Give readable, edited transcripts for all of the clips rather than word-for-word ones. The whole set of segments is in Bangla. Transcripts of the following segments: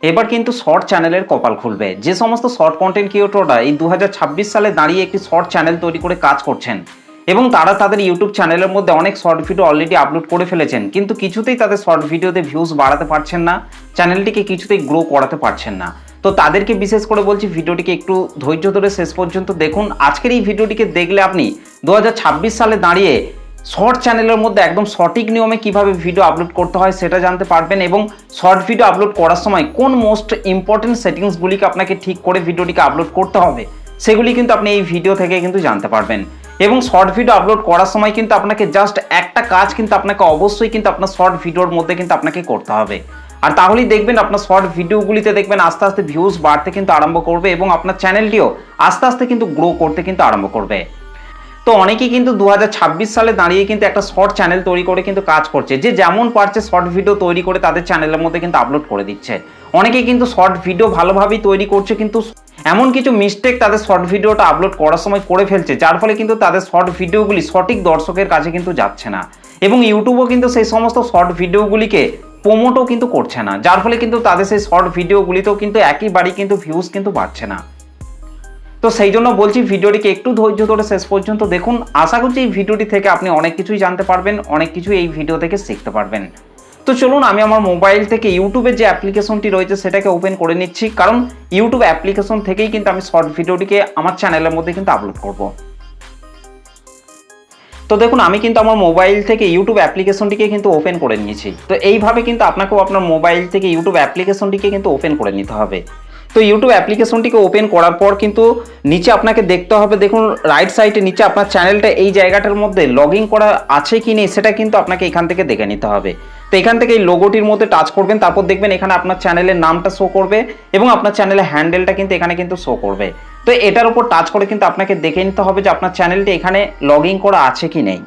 এবার কিন্তু শর্ট চ্যানেলের কপাল খুলবে। যে সমস্ত শর্ট কন্টেন্ট ক্রিয়েটররা এই 2026 সালে দাঁড়িয়ে একটি শর্ট চ্যানেল তৈরি করে কাজ করছেন এবং তারা তাদের ইউটিউব চ্যানেলের মধ্যে অনেক শর্ট ভিডিও অলরেডি আপলোড করে ফেলেছেন, কিন্তু কিছুতেই তাদের শর্ট ভিডিওতে ভিউজ বাড়াতে পারছেন না, চ্যানেলটিকে কিছুতেই গ্রো করাতে পারছেন না। তো তাদেরকে বিশেষ করে বলছি ভিডিওটিকে একটু ধৈর্য ধরে শেষ পর্যন্ত দেখুন। আজকের এই ভিডিওটিকে দেখলে আপনি 2026 সালে দাঁড়িয়ে শর্ট চ্যানেলের মধ্যে একদম সঠিক নিয়মে কিভাবে ভিডিও আপলোড করতে হয় সেটা জানতে পারবেন এবং শর্ট ভিডিও আপলোড করার সময় কোন মোস্ট ইম্পর্টেন্ট সেটিংসগুলিকে আপনাকে ঠিক করে ভিডিওটিকে আপলোড করতে হবে সেগুলি কিন্তু আপনি এই ভিডিও থেকে কিন্তু জানতে পারবেন। এবং শর্ট ভিডিও আপলোড করার সময় কিন্তু আপনাকে জাস্ট একটা কাজ কিন্তু আপনাকে অবশ্যই কিন্তু আপনার শর্ট ভিডিওর মধ্যে কিন্তু আপনাকে করতে হবে, আর তাহলেই দেখবেন আপনার শর্ট ভিডিওগুলিতে দেখবেন আস্তে আস্তে ভিউজ বাড়তে কিন্তু আরম্ভ করবে এবং আপনার চ্যানেলটিও আস্তে আস্তে কিন্তু গ্রো করতে কিন্তু আরম্ভ করবে। তো অনেকেই কিন্তু 2026 সালে দাঁড়িয়ে কিন্তু একটা শর্ট চ্যানেল তৈরি করে কিন্তু কাজ করছে, যে যেমন পারছে শর্ট ভিডিও তৈরি করে তাদের চ্যানেলের মধ্যে কিন্তু আপলোড করে দিচ্ছে। অনেকেই কিন্তু শর্ট ভিডিও ভালোভাবেই তৈরি করছে, কিন্তু এমন কিছু মিস্টেক তাদের শর্ট ভিডিওটা আপলোড করার সময় করে ফেলছে, যার ফলে কিন্তু তাদের শর্ট ভিডিওগুলি সঠিক দর্শকের কাছে কিন্তু যাচ্ছে না এবং ইউটিউবও কিন্তু সেই সমস্ত শর্ট ভিডিওগুলিকে প্রমোটও কিন্তু করছে না, যার ফলে কিন্তু তাদের সেই শর্ট ভিডিওগুলিতেও কিন্তু একইবারই কিন্তু ভিউজ কিন্তু বাড়ছে না। তো সেই জন্য বলছি ভিডিওটিকে একটু ধৈর্য ধরে শেষ পর্যন্ত দেখুন। আশা করছি এই ভিডিওটি থেকে আপনি অনেক কিছুই জানতে পারবেন, অনেক কিছুই এই ভিডিও থেকে শিখতে পারবেন। তো চলুন আমি আমার মোবাইল থেকে ইউটিউবের যে অ্যাপ্লিকেশনটি রয়েছে সেটাকে ওপেন করে নিচ্ছি, কারণ ইউটিউব অ্যাপ্লিকেশন থেকেই কিন্তু আমি শর্ট ভিডিওটিকে আমার চ্যানেলের মধ্যে কিন্তু আপলোড করব। তো দেখুন আমি কিন্তু আমার মোবাইল থেকে ইউটিউব অ্যাপ্লিকেশনটিকে কিন্তু ওপেন করে নিয়েছি। তো এইভাবে কিন্তু আপনাকেও আপনার মোবাইল থেকে ইউটিউব অ্যাপ্লিকেশনটিকে কিন্তু ওপেন করে নিতে হবে। তো ইউটিউব অ্যাপ্লিকেশনটিকে ওপেন করার পর কিন্তু নিচে আপনাকে দেখতে হবে, দেখুন রাইট সাইডে নিচে আপনার চ্যানেলটা এই জায়গাটার মধ্যে লগ ইন করা আছে কি নেই সেটা কিন্তু আপনাকে এখান থেকে দেখে নিতে হবে। তো এখান থেকে এই লোগোটির মধ্যে টাচ করবেন, তারপর দেখবেন এখানে আপনার চ্যানেলের নামটা শো করবে এবং আপনার চ্যানেলের হ্যান্ডেলটা কিন্তু এখানে কিন্তু শো করবে। তো এটার উপর টাচ করে কিন্তু আপনাকে দেখে নিতে হবে যে আপনার চ্যানেলটি এখানে লগ ইন করা আছে কি নেই।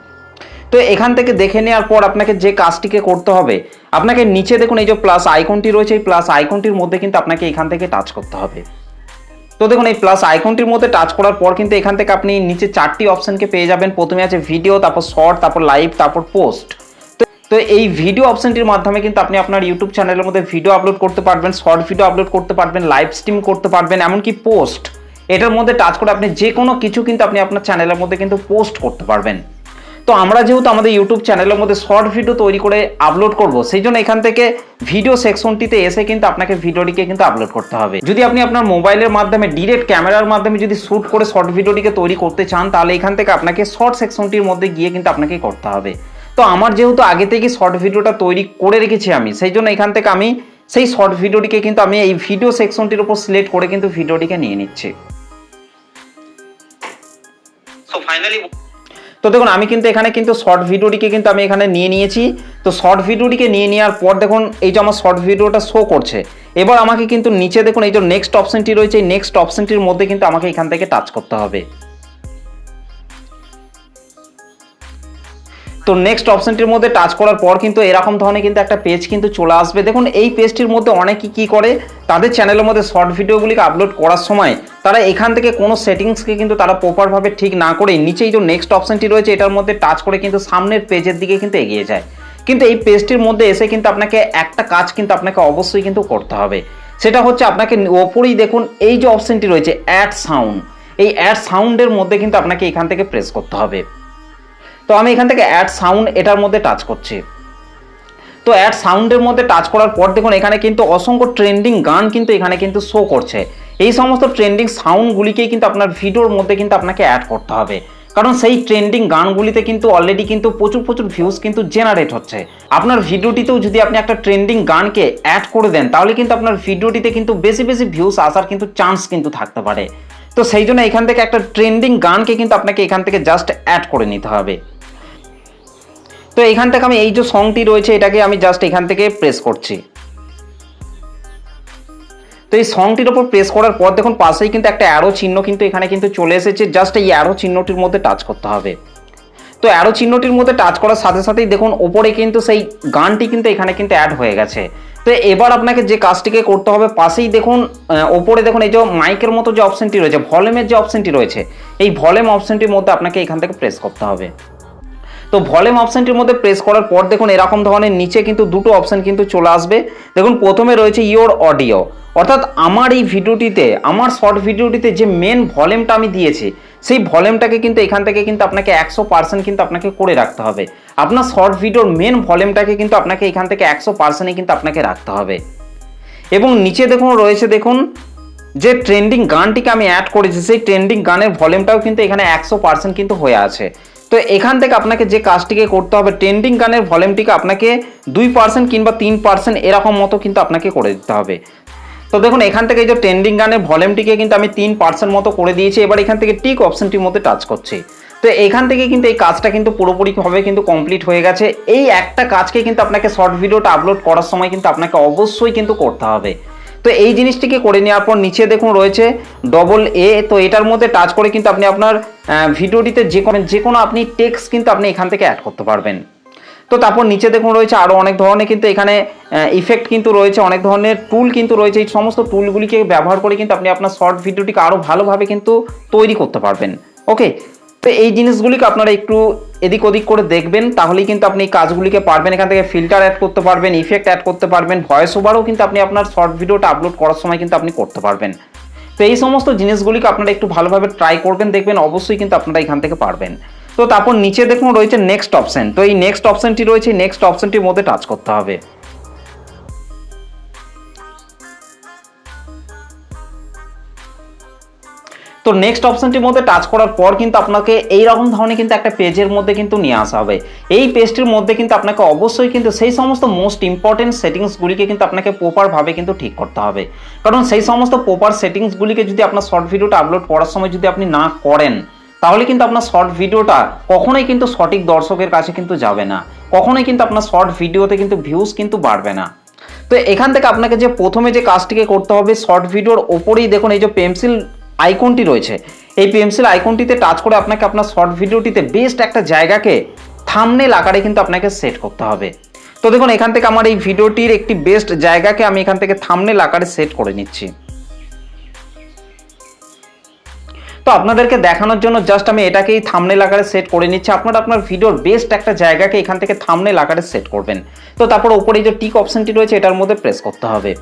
তো এখান থেকে দেখে নেওয়ার পর আপনাকে যে কাজটিকে করতে হবে, আপনাকে নিচে দেখুন এই যে প্লাস আইকনটি রয়েছে, এই প্লাস আইকনটির মধ্যে কিন্তু আপনাকে এখান থেকে টাচ করতে হবে। তো দেখুন এই প্লাস আইকনটির মধ্যে টাচ করার পর কিন্তু এখান থেকে আপনি নিচে চারটি অপশনকে পেয়ে যাবেন। প্রথমে আছে ভিডিও, তারপর শর্ট, তারপর লাইভ, তারপর পোস্ট। তো এই ভিডিও অপশনটির মাধ্যমে কিন্তু আপনি আপনার ইউটিউব চ্যানেলের মধ্যে ভিডিও আপলোড করতে পারবেন, শর্ট ভিডিও আপলোড করতে পারবেন, লাইভ স্ট্রিম করতে পারবেন, এমনকি পোস্ট। এটার মধ্যে টাচ করে আপনি যে কোনো কিছু কিন্তু আপনি আপনার চ্যানেলের মধ্যে কিন্তু পোস্ট করতে পারবেন। তো আমরা যেহেতু আমাদের ইউটিউব চ্যানেলের মধ্যে শর্ট ভিডিও তৈরি করে আপলোড করব, সেই জন্য এখান থেকে ভিডিও সেকশনটিতে এসে কিন্তু আপনাকে ভিডিওটিকে কিন্তু আপলোড করতে হবে। যদি আপনি আপনার মোবাইলের মাধ্যমে ডিরেক্ট ক্যামেরার মাধ্যমে যদি শ্যুট করে শর্ট ভিডিওটিকে তৈরি করতে চান, তাহলে এখান থেকে আপনাকে শর্ট সেকশনটির মধ্যে গিয়ে কিন্তু আপনাকে করতে হবে। তো আমার যেহেতু আগে থেকে শর্ট ভিডিওটা তৈরি করে রেখেছি আমি, সেই জন্য এখান থেকে আমি সেই শর্ট ভিডিওটিকে কিন্তু আমি এই ভিডিও সেকশনটির উপর সিলেক্ট করে কিন্তু ভিডিওটিকে নিয়ে নিচ্ছি। সো ফাইনালি তো দেখুন আমি কিন্তু এখানে কিন্তু শর্ট ভিডিওটিকে কিন্তু আমি এখানে নিয়ে নিয়েছি। তো শর্ট ভিডিওটিকে নিয়ে নেওয়ার পর দেখুন এই যে আমার শর্ট ভিডিওটা শো করছে। এবার আমাকে কিন্তু নিচে দেখুন এই যে নেক্সট অপশনটি রয়েছে, এই নেক্সট অপশনটির মধ্যে কিন্তু আমাকে এখান থেকে টাচ করতে হবে। তো নেক্সট অপশনটির মধ্যে টাচ করার পর কিন্তু এরকম ধরনের কিন্তু একটা পেজ কিন্তু চলে আসবে। দেখুন এই পেজটির মধ্যে অনেকে কি করে, তাদের চ্যানেলের মধ্যে শর্ট ভিডিওগুলিকে আপলোড করার সময় তারা এখান থেকে কোনো সেটিংসকে কিন্তু তারা প্রপারভাবে ঠিক না করে নিচেই যে নেক্সট অপশনটি রয়েছে এটার মধ্যে টাচ করে কিন্তু সামনের পেজের দিকে কিন্তু এগিয়ে যায়। কিন্তু এই পেজটির মধ্যে এসে কিন্তু আপনাকে একটা কাজ কিন্তু আপনাকে অবশ্যই কিন্তু করতে হবে। সেটা হচ্ছে আপনাকে ওপরেই দেখুন এই যে অপশনটি রয়েছে অ্যাড সাউন্ড, এই অ্যাড সাউন্ডের মধ্যে কিন্তু আপনাকে এখান থেকে প্রেস করতে হবে। তো আমি এখান থেকে অ্যাড সাউন্ড এটার মধ্যে টাচ করছি। তো অ্যাড সাউন্ডের মধ্যে টাচ করার পর দেখুন এখানে কিন্তু অসংখ্য ট্রেন্ডিং গান কিন্তু এখানে কিন্তু শো করছে। এই সমস্ত ট্রেন্ডিং সাউন্ডগুলিকেই কিন্তু আপনার ভিডিওর মধ্যে কিন্তু আপনাকে অ্যাড করতে হবে, কারণ সেই ট্রেন্ডিং গানগুলিতে কিন্তু অলরেডি কিন্তু প্রচুর ভিউজ কিন্তু জেনারেট হচ্ছে। আপনার ভিডিওটিতেও যদি আপনি একটা ট্রেন্ডিং গানকে অ্যাড করে দেন, তাহলে কিন্তু আপনার ভিডিওটিতে কিন্তু বেশি ভিউজ আসার কিন্তু চান্স কিন্তু থাকতে পারে। তো সেই জন্য এখান থেকে একটা ট্রেন্ডিং গানকে কিন্তু আপনাকে এখান থেকে জাস্ট অ্যাড করে নিতে হবে। তো এখান থেকে আমি এই যে সংটি রয়েছে এটাকে আমি জাস্ট এখান থেকে প্রেস করছি। তো এই সংটির উপর প্রেস করার পর দেখুন পাশেই কিন্তু একটা অ্যারো চিহ্ন কিন্তু এখানে কিন্তু চলে এসেছে, জাস্ট এই অ্যারো চিহ্নটির মধ্যে টাচ করতে হবে। তো অ্যারো চিহ্নটির মধ্যে টাচ করার সাথে সাথেই দেখুন ওপরে কিন্তু সেই গানটি কিন্তু এখানে কিন্তু অ্যাড হয়ে গেছে। তো এবার আপনাকে যে কাজটিকে করতে হবে, পাশেই দেখুন ওপরে দেখুন এই যে মাইকের মতো যে অপশনটি রয়েছে, ভলিউমের যে অপশনটি রয়েছে, এই ভলিউম অপশনটির মধ্যে আপনাকে এখান থেকে প্রেস করতে হবে। তো ভলিউম অপশনটির মধ্যে প্রেস করার পর দেখুন এরকম ধরনের নিচে কিন্তু দুটো অপশন কিন্তু চলে আসবে। দেখুন প্রথমে রয়েছে ইওর অডিও, অর্থাৎ আমার এই ভিডিওটিতে, আমার শর্ট ভিডিওটিতে যে মেন ভলিউমটা আমি দিয়েছি সেই ভলিউমটাকে কিন্তু এখান থেকে কিন্তু আপনাকে 100% কিন্তু আপনাকে করে রাখতে হবে। আপনার শর্ট ভিডিওর মেন ভলিউমটাকে কিন্তু আপনাকে এখান থেকে 100%ই কিন্তু আপনাকে রাখতে হবে। এবং নিচে দেখুন রয়েছে, দেখুন যে ট্রেন্ডিং গানটিকে আমি অ্যাড করেছি সেই ট্রেন্ডিং গানের ভলিউমটাও কিন্তু এখানে 100% কিন্তু হয়ে আছে। তো এখান থেকে আপনাকে যে কাজটিকে করতে হবে, ট্রেন্ডিং গানের ভলিউমটিকে আপনাকে 2% কিংবা 3% এরকম মতো কিন্তু আপনাকে করে দিতে হবে। তো দেখুন এখান থেকে এই যে ট্রেন্ডিং গানের ভলিউমটিকে কিন্তু আমি 3% মতো করে দিয়েছি। এবার এখান থেকে টিক অপশনটির মধ্যে টাচ করছি। তো এখান থেকে কিন্তু এই কাজটা কিন্তু পুরোপুরিভাবে কিন্তু কমপ্লিট হয়ে গেছে। এই একটা কাজকে কিন্তু আপনাকে শর্ট ভিডিওটা আপলোড করার সময় কিন্তু আপনাকে অবশ্যই কিন্তু করতে হবে। তো এই জিনিসটিকে করে নেওয়ার পর নিচে দেখুন রয়েছে AA, তো এটার মধ্যে টাচ করে কিন্তু আপনি আপনার ভিডিওটিতে যে কোনো আপনি টেক্সট কিন্তু আপনি এখান থেকে অ্যাড করতে পারবেন। তো তারপর নিচে দেখুন রয়েছে আরও অনেক ধরনের কিন্তু এখানে ইফেক্ট কিন্তু রয়েছে, অনেক ধরনের টুল কিন্তু রয়েছে। এই সমস্ত টুলগুলিকে ব্যবহার করে কিন্তু আপনি আপনার শর্ট ভিডিওটিকে আরও ভালোভাবে কিন্তু তৈরি করতে পারবেন। ওকে, তো এই জিনিসগুলিকে আপনারা একটু এদিক ওদিক করে দেখবেন, তাহলেই কিন্তু আপনি এই কাজগুলিকে পারবেন। এখান থেকে ফিল্টার অ্যাড করতে পারবেন, ইফেক্ট অ্যাড করতে পারবেন, ভয়েস ওভারও কিন্তু আপনি আপনার শর্ট ভিডিওটা আপলোড করার সময় কিন্তু আপনি করতে পারবেন। তো এই সমস্ত জিনিসগুলিকে আপনারা একটু ভালোভাবে ট্রাই করবেন, দেখবেন অবশ্যই কিন্তু আপনারা এখান থেকে পারবেন। তো তারপর নিচে দেখুন রয়েছে নেক্সট অপশন, তো এই নেক্সট অপশনটি রয়েছে, নেক্সট অপশনটির মধ্যে টাচ করতে হবে। তো নেক্সট অপশনটির মধ্যে টাচ করার পর কিন্তু আপনাকে এইরকম ধরনের কিন্তু একটা পেজের মধ্যে কিন্তু নিয়ে আসা হবে। এই পেজটির মধ্যে কিন্তু আপনাকে অবশ্যই কিন্তু সেই সমস্ত মোস্ট ইম্পর্টেন্ট সেটিংসগুলিকে কিন্তু আপনাকে প্রপারভাবে কিন্তু ঠিক করতে হবে। কারণ সেই সমস্ত প্রপার সেটিংসগুলিকে যদি আপনার শর্ট ভিডিওটা আপলোড করার সময় যদি আপনি না করেন, তাহলে কিন্তু আপনার শর্ট ভিডিওটা কখনোই কিন্তু সঠিক দর্শকের কাছে কিন্তু যাবে না, কখনোই কিন্তু আপনার শর্ট ভিডিওতে কিন্তু ভিউজ কিন্তু বাড়বে না। তো এখান থেকে আপনাকে যে প্রথমে যে কাজটিকে করতে হবে, শর্ট ভিডিওর ওপরেই দেখুন এই যে পেন্সিল আইকনটি রয়েছে, এই পেন্সিল আইকনটিতে টাচ করে আপনাকে আপনার শর্ট ভিডিওটিতে বেস্ট একটা জায়গাকে থাম্বনেল আকারে কিন্তু আপনাকে সেট করতে হবে। তো দেখুন এখান থেকে আমার এই ভিডিওটির একটি বেস্ট জায়গাকে আমি এখান থেকে থাম্বনেল আকারে সেট করে নিচ্ছি। তো আপনাদেরকে দেখানোর জন্য জাস্ট আমি এটাকেই থাম্বনেল আকারে সেট করে নিচ্ছি। আপনারা আপনার ভিডিওর বেস্ট একটা জায়গাকে এখান থেকে থাম্বনেল আকারে সেট করবেন। তো তারপর উপরে যে টিক অপশনটি রয়েছে এটার মধ্যে প্রেস করতে হবে।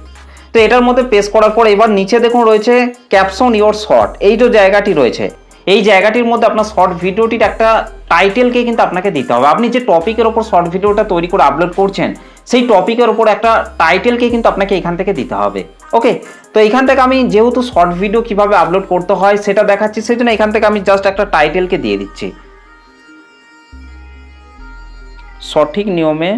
তো এটার মধ্যে প্রেস করার পর এবার নিচে দেখুন রয়েছে ক্যাপশন ইওর শর্ট, এই যে জায়গাটি রয়েছে এই জায়গাটির মধ্যে আপনার শর্ট ভিডিওটির একটা টাইটেলকে কিন্তু আপনাকে দিতে হবে। আপনি যে টপিকের ওপর শর্ট ভিডিওটা তৈরি করে আপলোড করছেন সেই টপিকের ওপর একটা টাইটেলকে কিন্তু আপনাকে এখান থেকে দিতে হবে। ওকে, তো এখান থেকে আমি যেহেতু শর্ট ভিডিও কিভাবে আপলোড করতে হয় সেটা দেখাচ্ছি, সেই জন্য এখান থেকে আমি জাস্ট একটা টাইটেলকে দিয়ে দিচ্ছি, সঠিক নিয়মে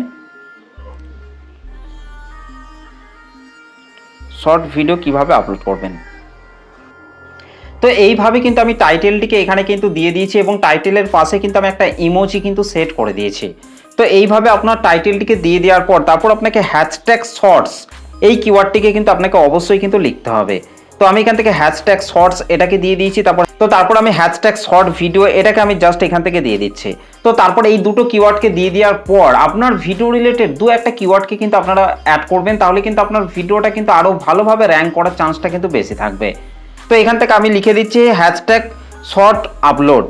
শর্ট ভিডিও কিভাবে আপলোড করবেন। তো এইভাবে কিন্তু আমি টাইটেলটিকে এখানে কিন্তু দিয়ে দিয়েছি এবং টাইটেলের পাশে কিন্তু আমি একটা ইমোজি কিন্তু সেট করে দিয়েছি। তো এইভাবে আপনার টাইটেলটিকে দিয়ে দেওয়ার পর তারপর আপনাকে হ্যাশট্যাগ শর্টস এই কিওয়ার্ডটিকে কিন্তু আপনাকে অবশ্যই কিন্তু লিখতে হবে। তো আমি এখান থেকে হ্যাশট্যাগ শর্টস এটাকে দিয়ে দিয়েছি, তারপর আমি হ্যাশট্যাগ শর্ট ভিডিও এটাকে আমি জাস্ট এখান থেকে দিয়ে দিচ্ছি। তো তারপর এই দুটো কিওয়ার্ডকে দিয়ে দেওয়ার পর আপনার ভিডিও রিলেটেড দু একটা কিওয়ার্ডকে কিন্তু আপনারা অ্যাড করবেন, তাহলে কিন্তু আপনার ভিডিওটা কিন্তু আরও ভালোভাবে র্যাঙ্ক করার চান্সটা কিন্তু বেশি থাকবে। তো এখান থেকে আমি লিখে দিচ্ছি হ্যাশট্যাগ শর্ট আপলোড।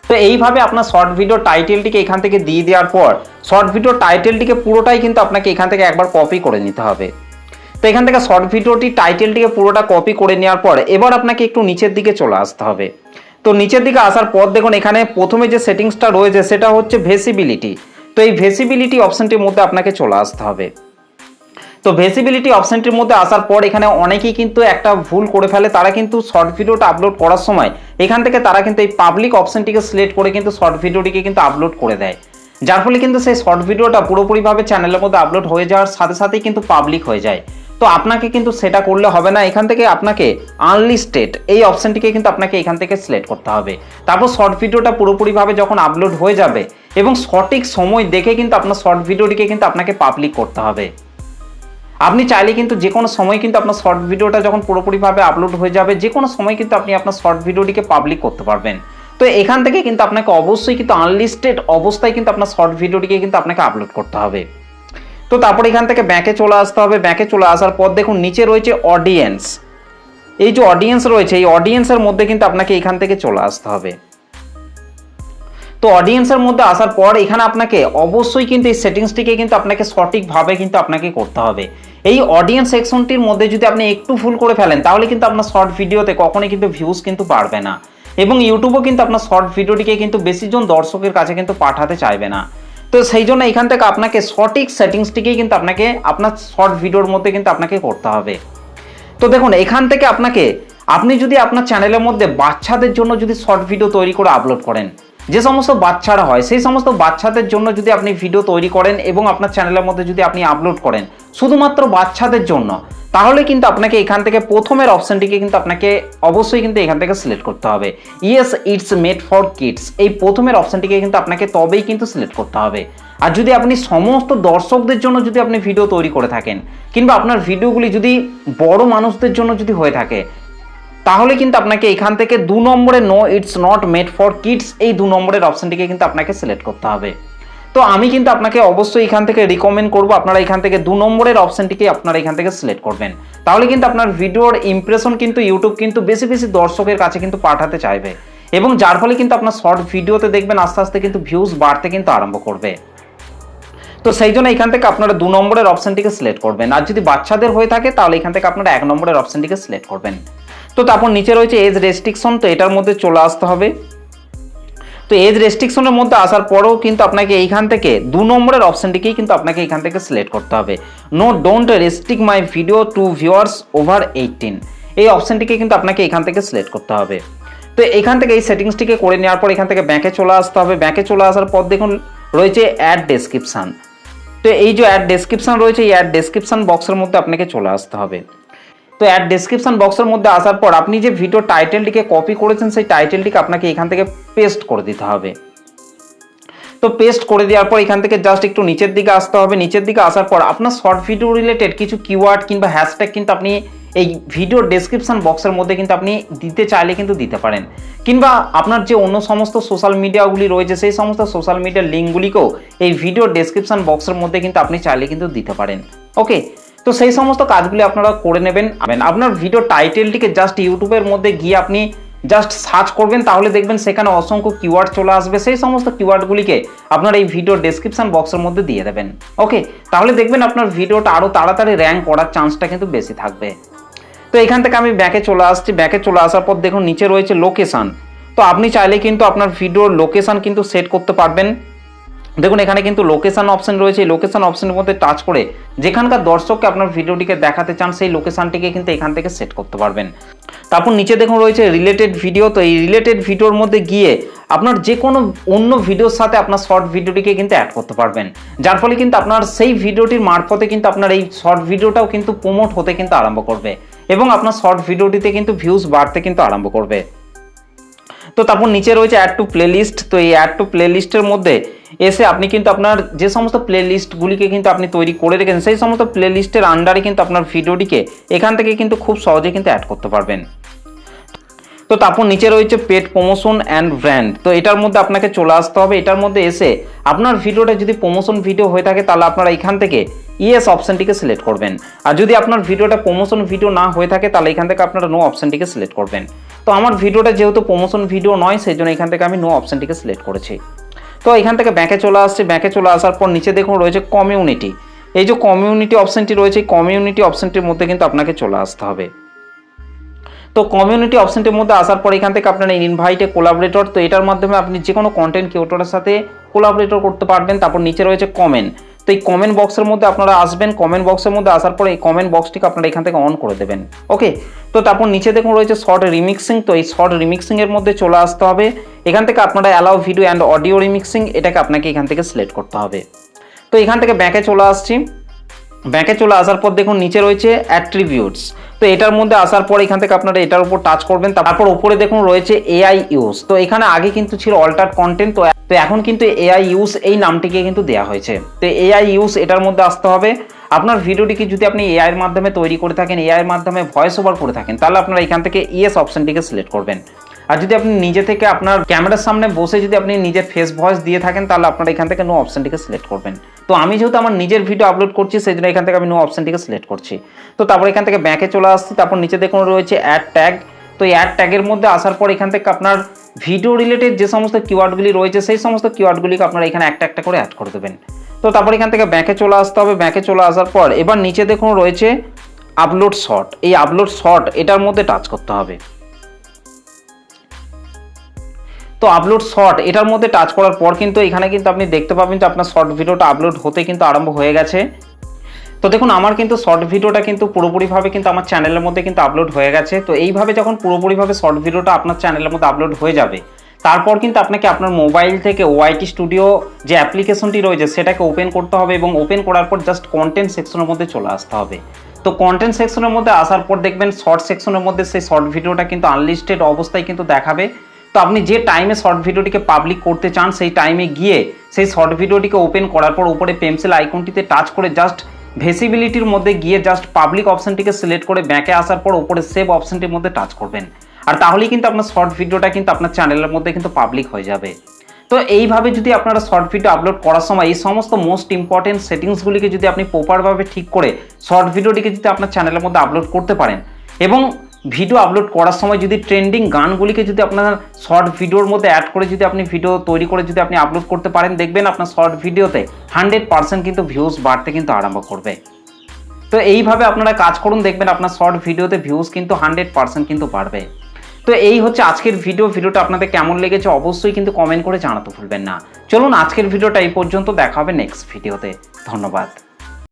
তো এইভাবে আপনার শর্ট ভিডিও টাইটেলটিকে এখান থেকে দিয়ে দেওয়ার পর শর্ট ভিডিও টাইটেলটিকে পুরোটাই কিন্তু আপনাকে এখান থেকে একবার কপি করে নিতে হবে। তো এখান থেকে শর্ট ভিডিওটি টাইটেলটিকে পুরোটা কপি করে নেওয়ার পর এবার আপনাকে একটু নিচের দিকে চলে আসতে হবে। তো নিচের দিকে আসার পর দেখুন এখানে প্রথমে যে সেটিংসটা রয়েছে সেটা হচ্ছে ভিজিবিলিটি। তো এই ভিজিবিলিটি অপশনটির মধ্যে আপনাকে চলে আসতে হবে। তো ভিজিবিলিটি অপশনটির মধ্যে আসার পর এখানে অনেকেই কিন্তু একটা ভুল করে ফেলে, তারা কিন্তু শর্ট ভিডিওটা আপলোড করার সময় এখান থেকে তারা কিন্তু এই পাবলিক অপশনটিকে সিলেক্ট করে কিন্তু শর্ট ভিডিওটিকে কিন্তু আপলোড করে দেয়, যার ফলে কিন্তু সেই শর্ট ভিডিওটা পুরোপুরিভাবে চ্যানেলের মধ্যে আপলোড হয়ে যাওয়ার সাথে সাথেই কিন্তু পাবলিক হয়ে যায়। তো আপনাকে কিন্তু সেটা করলে হবে না, এখান থেকে আপনাকে আনলিস্টেড এই অপশনটিকে কিন্তু আপনাকে এখান থেকে সিলেক্ট করতে হবে। তারপর শর্ট ভিডিওটা পুরোপুরিভাবে যখন আপলোড হয়ে যাবে এবং সঠিক সময় দেখে কিন্তু আপনার শর্ট ভিডিওটিকে কিন্তু আপনাকে পাবলিক করতে হবে। আপনি চাইলে কিন্তু যে কোনো সময় কিন্তু আপনার শর্ট ভিডিওটা যখন পুরোপুরিভাবে আপলোড হয়ে যাবে যে কোনো সময় কিন্তু আপনি আপনার শর্ট ভিডিওটিকে পাবলিক করতে পারবেন। তো এখান থেকে কিন্তু আপনাকে অবশ্যই কিন্তু আনলিস্টেড অবস্থায় কিন্তু আপনার শর্ট ভিডিওটিকে কিন্তু আপনাকে আপলোড করতে হবে। তো তারপর এখান থেকে ব্যাকে চলে আসতে হবে। ব্যাকে চলে আসার পর দেখুন নিচে রয়েছে অডিয়েন্স। এই যে অডিয়েন্স রয়েছে এই অডিয়েন্সের মধ্যে কিন্তু আপনাকে এখান থেকে চলে আসতে হবে। তো অডিয়েন্সের মধ্যে আসার পর এখানে আপনাকে অবশ্যই কিন্তু এই সেটিংসটিকে কিন্তু আপনাকে সঠিকভাবে কিন্তু আপনাকে করতে হবে। এই অডিয়েন্স সেকশনটির মধ্যে যদি আপনি একটু ভুল করে ফেলেন তাহলে কিন্তু আপনার শর্ট ভিডিওতে কখনোই কিন্তু ভিউজ কিন্তু বাড়বে না, এবং ইউটিউবও কিন্তু আপনার শর্ট ভিডিওটিকে কিন্তু বেশিজন দর্শকের কাছে কিন্তু পাঠাতে চাইবে না। তো সেই জন্য এখান থেকে আপনাকে সঠিক সেটিংসটিকেই কিন্তু আপনাকে আপনার শর্ট ভিডিওর মধ্যে কিন্তু আপনাকে করতে হবে। তো দেখুন এখান থেকে আপনি যদি আপনার চ্যানেলের মধ্যে বাচ্চাদের জন্য যদি শর্ট ভিডিও তৈরি করে আপলোড করেন, যে সমস্ত বাচ্চারা হয় সেই সমস্ত বাচ্চাদের জন্য যদি আপনি ভিডিও তৈরি করেন এবং আপনার চ্যানেলের মধ্যে যদি আপনি আপলোড করেন শুধুমাত্র বাচ্চাদের জন্য, তাহলে কিন্তু আপনাকে এখান থেকে প্রথমের অপশনটিকে কিন্তু আপনাকে অবশ্যই কিন্তু এখান থেকে সিলেক্ট করতে হবে। Yes it's made for kids, এই প্রথমের অপশনটিকে কিন্তু আপনাকে তবেই কিন্তু সিলেক্ট করতে হবে। আর যদি আপনি সমস্ত দর্শকদের জন্য যদি আপনি ভিডিও তৈরি করে থাকেন, কিংবা আপনার ভিডিওগুলি যদি বড় মানুষদের জন্য যদি হয়ে থাকে, তাহলে কিন্তু আপনাকে এখান থেকে 2 নম্বরে no it's not made for kids এই 2 নম্বরের অপশনটিকে কিন্তু আপনাকে সিলেক্ট করতে হবে। তো আমি কিন্তু আপনাকে অবশ্যই এখান থেকে রিকমেন্ড করব আপনারা এখান থেকে 2 নম্বরের অপশনটিকে আপনারা এখান থেকে সিলেক্ট করবেন, তাহলে কিন্তু আপনার ভিডিওর ইমপ্রেশন কিন্তু ইউটিউব কিন্তু বেশি বেশি দর্শকের কাছে কিন্তু পাঠাতে চাইবে, এবং যার ফলে কিন্তু আপনার শর্ট ভিডিওতে দেখবেন আস্তে আস্তে কিন্তু ভিউজ বাড়তে কিন্তু আরম্ভ করবে। তো সেই জন্য এখান থেকে আপনারা 2 নম্বরের অপশনটিকে সিলেক্ট করবেন, আর যদি বাচ্চাদের হয়ে থাকে তাহলে এখান থেকে আপনারা 1 নম্বরের অপশনটিকে সিলেক্ট করবেন। তো তারপর নিচে রয়েছে এজ রেস্ট্রিকশন, তো এটার মধ্যে চলে আসতে হবে। তো এজ রেস্ট্রিকশনের মধ্যে আসার পরেও কিন্তু আপনাকে এইখান থেকে 2 নম্বরের অপশনটিকেই কিন্তু আপনাকে এখান থেকে সিলেক্ট করতে হবে। No don't restrict my video to viewers over 18, এই অপশনটিকে কিন্তু আপনাকে এখান থেকে সিলেক্ট করতে হবে। তো এখান থেকে এই সেটিংসটিকে করে নেওয়ার পর এখান থেকে ব্যাকে চলে আসতে হবে। ব্যাকে চলে আসার পর দেখুন রয়েছে অ্যাড ডেসক্রিপশন, তো এই যে অ্যাড ডেসক্রিপশন রয়েছে এই অ্যাড ডেসক্রিপশন বক্সের মধ্যে আপনাকে চলে আসতে হবে। তো অ্যাড ডেসক্রিপশন বক্সের মধ্যে আসার পর আপনি যে ভিডিও টাইটেলটিকে কপি করেছেন সেই টাইটেলটিকে আপনাকে এখান থেকে পেস্ট করে দিতে হবে। তো পেস্ট করে দেওয়ার পর এখান থেকে জাস্ট একটু নিচের দিকে আসতে হবে। নিচের দিকে আসার পর আপনার শর্ট ভিডিও রিলেটেড কিছু কিওয়ার্ড কিংবা হ্যাশট্যাগ কিন্তু আপনি এই ভিডিও ডেসক্রিপশন বক্সের মধ্যে কিন্তু আপনি দিতে চাইলে কিন্তু দিতে পারেন, কিংবা আপনার যে অন্য সমস্ত সোশ্যাল মিডিয়াগুলি রয়েছে সেই সমস্ত সোশ্যাল মিডিয়ার লিঙ্কগুলিকেও এই ভিডিও ডেসক্রিপশন বক্সের মধ্যে কিন্তু আপনি চাইলে কিন্তু দিতে পারেন। ওকে, তো সেই সমস্ত কাজগুলি আপনারা করে নেবেন। আপনার ভিডিও টাইটেলটিকে জাস্ট ইউটিউবের মধ্যে গিয়ে আপনি জাস্ট সার্চ করবেন, তাহলে দেখবেন সেখানে অসংখ্য কিওয়ার্ড চলে আসবে। সেই সমস্ত কিওয়ার্ডগুলিকে আপনার এই ভিডিও ডেসক্রিপশন বক্সের মধ্যে দিয়ে দেবেন। ওকে, তাহলে দেখবেন আপনার ভিডিওটা আরও তাড়াতাড়ি র্যাঙ্ক করার চান্সটা কিন্তু বেশি থাকবে। তো এখান থেকে আমি ব্যাকে চলে আসছি। ব্যাকে চলে আসার পর দেখুন নিচে রয়েছে লোকেশান, তো আপনি চাইলে কিন্তু আপনার ভিডিওর লোকেশান কিন্তু সেট করতে পারবেন। দেখুন এখানে কিন্তু লোকেশান অপশন রয়েছে, এই লোকেশান অপশনের মধ্যে টাচ করে যেখানকার দর্শককে আপনার ভিডিওটিকে দেখাতে চান সেই লোকেশানটিকে কিন্তু এখান থেকে সেট করতে পারবেন। তারপর নিচে দেখুন রয়েছে রিলেটেড ভিডিও, তো এই রিলেটেড ভিডিওর মধ্যে গিয়ে আপনার যে কোনো অন্য ভিডিওর সাথে আপনার শর্ট ভিডিওটিকে কিন্তু অ্যাড করতে পারবেন, যার ফলে কিন্তু আপনার সেই ভিডিওটির মারফতে কিন্তু আপনার এই শর্ট ভিডিওটাও কিন্তু প্রমোট হতে কিন্তু আরম্ভ করবে, এবং আপনার শর্ট ভিডিওটিতে কিন্তু ভিউজ বাড়তে কিন্তু আরম্ভ করবে। তো তারপর নিচে রয়েছে অ্যাড টু প্লেলিস্ট, তো এই অ্যাড টু প্লেলিস্টের মধ্যে এসে আপনি কিন্তু আপনার যে সমস্ত প্লেলিস্টগুলিকে কিন্তু আপনি তৈরি করে রেখেছেন সেই সমস্ত প্লেলিস্টের আন্ডারে কিন্তু আপনার ভিডিওটিকে এখান থেকে কিন্তু খুব সহজে কিন্তু অ্যাড করতে পারবেন। তো তারপর নিচে রয়েছে পেড প্রমোশন অ্যান্ড ব্র্যান্ড, তো এটার মধ্যে আপনাকে চলে আসতে হবে। এটার মধ্যে এসে আপনার ভিডিওটা যদি প্রমোশন ভিডিও হয়ে থাকে তাহলে আপনারা এখান থেকে ইয়েস অপশনটিকে সিলেক্ট করবেন, আর যদি আপনার ভিডিওটা প্রমোশন ভিডিও না হয়ে থাকে তাহলে এখান থেকে আপনারা নো অপশনটিকে সিলেক্ট করবেন। তো আমার ভিডিওটা যেহেতু প্রমোশন ভিডিও নয় সেই জন্য এখান থেকে আমি নো অপশনটিকে সিলেক্ট করেছি। তো এখান থেকে ব্যাকে চলে আসছে। ব্যাকে চলে আসার পর নিচে দেখুন রয়েছে কমিউনিটি, এই যে কমিউনিটি অপশনটি রয়েছে এই কমিউনিটি অপশনটির মধ্যে কিন্তু আপনাকে চলে আসতে হবে। তো কমিউনিটি অপশনটির মধ্যে আসার পর এখান থেকে আপনারা ইনভাইট এ কোলাবরেটর, তো এটার মাধ্যমে আপনি যে কোনো কন্টেন্ট ক্রিয়েটরের সাথে কোলাবরেটর করতে পারবেন। তারপর নিচে রয়েছে কমেন্ট, তো এই কমেন্ট বক্সের মধ্যে আপনারা আসবেন। কমেন্ট বক্সের মধ্যে আসার পর এই কমেন্ট বক্সটিকে আপনারা এখান থেকে অন করে দেবেন। ওকে, তো তারপর নিচে দেখুন রয়েছে শর্ট রিমিক্সিং, তো এই শর্ট রিমিক্সিং এর মধ্যে চলে আসতে হবে। এখান থেকে আপনারা allow video and audio remixing এটাকে আপনাকে এখান থেকে সিলেক্ট করতে হবে। তো এখান থেকে ব্যাকে চলে আসছি। ব্যাকে চলে আসার পর দেখুন নিচে রয়েছে অ্যাট্রিবিউটস, তো এটার মধ্যে আসার পর এখান থেকে আপনারা এটার উপর টাচ করবেন। তারপর উপরে দেখুন রয়েছে এআই ইউজ, তো এখানে আগে কিন্তু ছিল অল্টার কন্টেন্ট, তো এখন কিন্তু এআই ইউজ এই নামটিকে কিন্তু দেওয়া হয়েছে। তো এআই ইউজ এটার মধ্যে আসতে হবে। আপনার ভিডিওটিকে যদি আপনি এআই এর মাধ্যমে তৈরি করে থাকেন, এআই এর মাধ্যমে ভয়েস ওভার করে থাকেন, তাহলে আপনারা এখান থেকে ইয়েস অপশনটিকে সিলেক্ট করবেন। আর যদি আপনি নিজে থেকে আপনার ক্যামেরার সামনে বসে যদি আপনি নিজের ফেস ভয়েস দিয়ে থাকেন তাহলে আপনারা এখান থেকে নো অপশনটিকে সিলেক্ট করবেন। তো আমি যেহেতু আমার নিজের ভিডিও আপলোড করছি সেই জন্য এখান থেকে আমি নো অপশনটিকে সিলেক্ট করছি। তো তারপর এখান থেকে ব্যাকে চলে আসছি, তারপর নিচে দেখুন রয়েছে অ্যাড ট্যাগ। তো এই অ্যাড ট্যাগের মধ্যে আসার পর এখান থেকে আপনার ভিডিও রিলেটেড যে সমস্ত কিওয়ার্ডগুলি রয়েছে সেই সমস্ত কিওয়ার্ডগুলিকে আপনারা এখানে একটা একটা করে অ্যাড করে দেবেন। তো তারপর এখান থেকে ব্যাকে চলে আসতে হবে। ব্যাকে চলে আসার পর এবার নিচে দেখুন রয়েছে আপলোড শর্ট। এই আপলোড শর্ট এটার মধ্যে টাচ করতে হবে। তো আপলোড শর্ট এটার মধ্যে টাচ করার পর কিন্তু এখানে কিন্তু আপনি দেখতে পাবেন যে আপনার শর্ট ভিডিওটা আপলোড হতে কিন্তু আরম্ভ হয়ে গেছে। তো দেখুন আমার কিন্তু শর্ট ভিডিওটা কিন্তু পুরোপুরিভাবে কিন্তু আমার চ্যানেলের মধ্যে কিন্তু আপলোড হয়ে গেছে। তো এইভাবে যখন পুরোপুরিভাবে শর্ট ভিডিওটা আপনার চ্যানেলের মধ্যে আপলোড হয়ে যাবে তারপর কিন্তু আপনাকে আপনার মোবাইল থেকে ওয়াইটি স্টুডিও যে অ্যাপ্লিকেশনটি রয়েছে সেটাকে ওপেন করতে হবে এবং ওপেন করার পর জাস্ট কন্টেন্ট সেকশনের মধ্যে চলে আসতে হবে। তো কন্টেন্ট সেকশনের মধ্যে আসার পর দেখবেন শর্ট সেকশনের মধ্যে সেই শর্ট ভিডিওটা কিন্তু আনলিস্টেড অবস্থায় কিন্তু দেখাবে। তো আপনি যে টাইমে শর্ট ভিডিওটিকে পাবলিক করতে চান সেই টাইমে গিয়ে সেই শর্ট ভিডিওটিকে ওপেন করার পর উপরে পেন্সিল আইকনটিতে টাচ করে জাস্ট ভিসিবিলিটির মধ্যে গিয়ে জাস্ট পাবলিক অপশনটিকে সিলেক্ট করে ব্যাকে আসার পর উপরে সেভ অপশনটির মধ্যে টাচ করবেন। আর তাহলেই কিন্তু আপনার শর্ট ভিডিওটা কিন্তু আপনার চ্যানেলের মধ্যে কিন্তু পাবলিক হয়ে যাবে। তো এইভাবে যদি আপনারা শর্ট ভিডিও আপলোড করার সময় এই সমস্ত মোস্ট ইম্পর্টেন্ট সেটিংসগুলিকে যদি আপনি প্রপারভাবে ঠিক করে শর্ট ভিডিওটিকে যদি আপনার চ্যানেলের মধ্যে আপলোড করতে পারেন এবং ভিডিও আপলোড করার সময় যদি ট্রেন্ডিং গানগুলিকে যদি আপনার শর্ট ভিডিওর মধ্যে অ্যাড করে যদি আপনি ভিডিও তৈরি করে যদি আপনি আপলোড করতে পারেন দেখবেন আপনার শর্ট ভিডিওতে 100% কিন্তু ভিউজ বাড়তে কিন্তু আরম্ভ করবে। তো এইভাবে আপনারা কাজ করুন, দেখবেন আপনার শর্ট ভিডিওতে ভিউজ কিন্তু 100% কিন্তু বাড়বে। তো এই হচ্ছে আজকের ভিডিওটা আপনাদের কেমন লেগেছে অবশ্যই কিন্তু কমেন্ট করে জানাতে ভুলবেন না। চলুন আজকের ভিডিওটা এই পর্যন্ত, দেখা হবে নেক্সট ভিডিওতে। ধন্যবাদ।